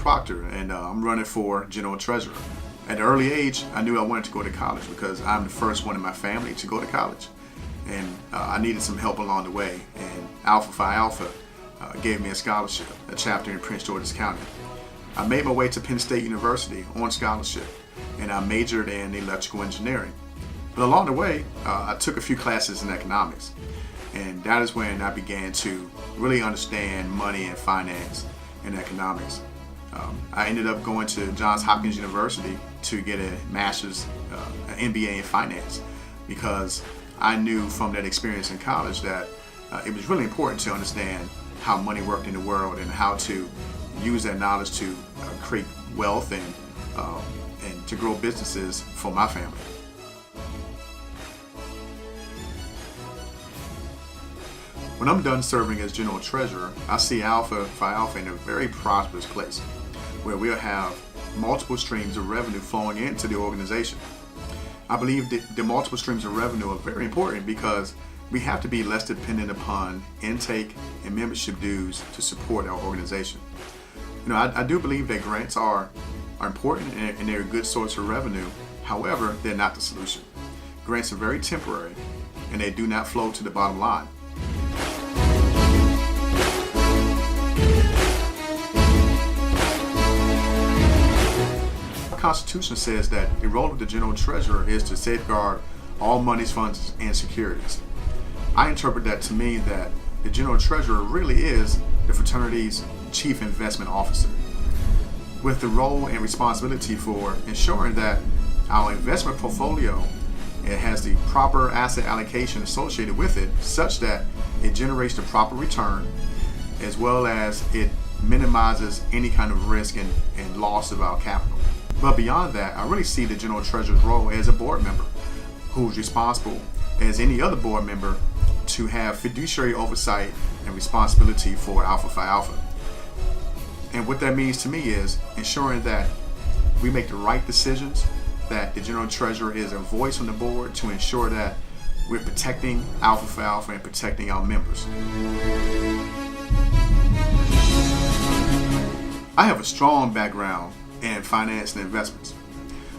Proctor, and I'm running for General Treasurer. At an early age, I knew I wanted to go to college because I'm the first one in my family to go to college. And I needed some help along the way, and Alpha Phi Alpha gave me a scholarship, a chapter in Prince George's County. I made my way to Penn State University on scholarship, and I majored in electrical engineering. But along the way, I took a few classes in economics, and that is when I began to really understand money and finance and economics. I ended up going to Johns Hopkins University to get a master's, an MBA in finance, because I knew from that experience in college that it was really important to understand how money worked in the world and how to use that knowledge to create wealth and to grow businesses for my family. When I'm done serving as General Treasurer, I see Alpha Phi Alpha in a very prosperous place where we'll have multiple streams of revenue flowing into the organization. I believe that the multiple streams of revenue are very important because we have to be less dependent upon intake and membership dues to support our organization. I do believe that grants are important and they're a good source of revenue. However, they're not the solution. Grants are very temporary and they do not flow to the bottom line. The Constitution says that the role of the General Treasurer is to safeguard all monies, funds, and securities. I interpret that to mean that the General Treasurer really is the fraternity's Chief Investment Officer, with the role and responsibility for ensuring that our investment portfolio has the proper asset allocation associated with it, such that it generates the proper return, as well as it minimizes any kind of risk and loss of our capital. But beyond that, I really see the General Treasurer's role as a board member who's responsible, as any other board member, to have fiduciary oversight and responsibility for Alpha Phi Alpha. And what that means to me is ensuring that we make the right decisions, that the General Treasurer is a voice on the board to ensure that we're protecting Alpha Phi Alpha and protecting our members. I have a strong background in finance and investments.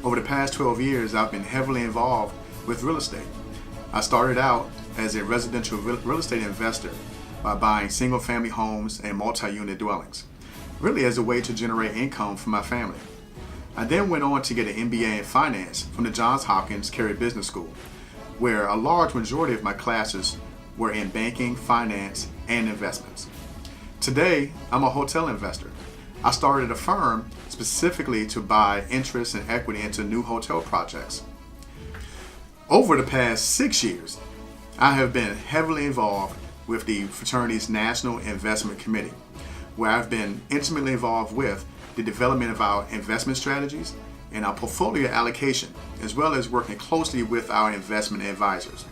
Over the past 12 years, I've been heavily involved with real estate. I started out as a residential real estate investor by buying single-family homes and multi-unit dwellings, really as a way to generate income for my family. I then went on to get an MBA in finance from the Johns Hopkins Carey Business School, where a large majority of my classes were in banking, finance, and investments. Today, I'm a hotel investor. I started a firm specifically to buy interest and equity into new hotel projects. Over the past 6 years, I have been heavily involved with the fraternity's National Investment Committee, where I've been intimately involved with the development of our investment strategies and our portfolio allocation, as well as working closely with our investment advisors.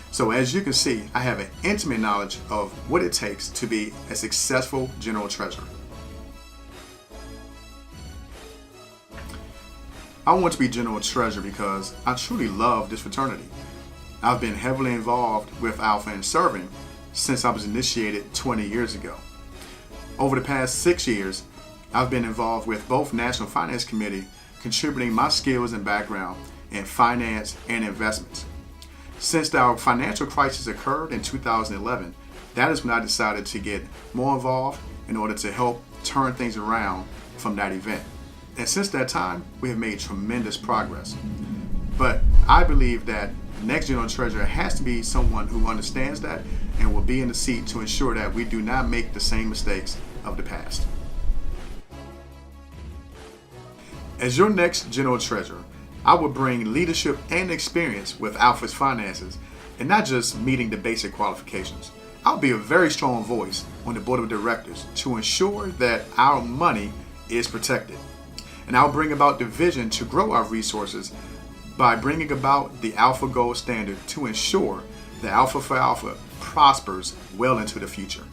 So as you can see, I have an intimate knowledge of what it takes to be a successful General Treasurer. I want to be General Treasurer because I truly love this fraternity. I've been heavily involved with Alpha and serving since I was initiated 20 years ago. Over the past 6 years, I've been involved with both National Finance Committee, contributing my skills and background in finance and investments. Since our financial crisis occurred in 2011, that is when I decided to get more involved in order to help turn things around from that event. And since that time, we have made tremendous progress. But I believe that the next General Treasurer has to be someone who understands that and will be in the seat to ensure that we do not make the same mistakes of the past. As your next General Treasurer, I will bring leadership and experience with Alpha's finances and not just meeting the basic qualifications. I'll be a very strong voice on the board of directors to ensure that our money is protected. And I'll bring about the vision to grow our resources by bringing about the Alpha Gold Standard to ensure that Alpha Phi Alpha prospers well into the future.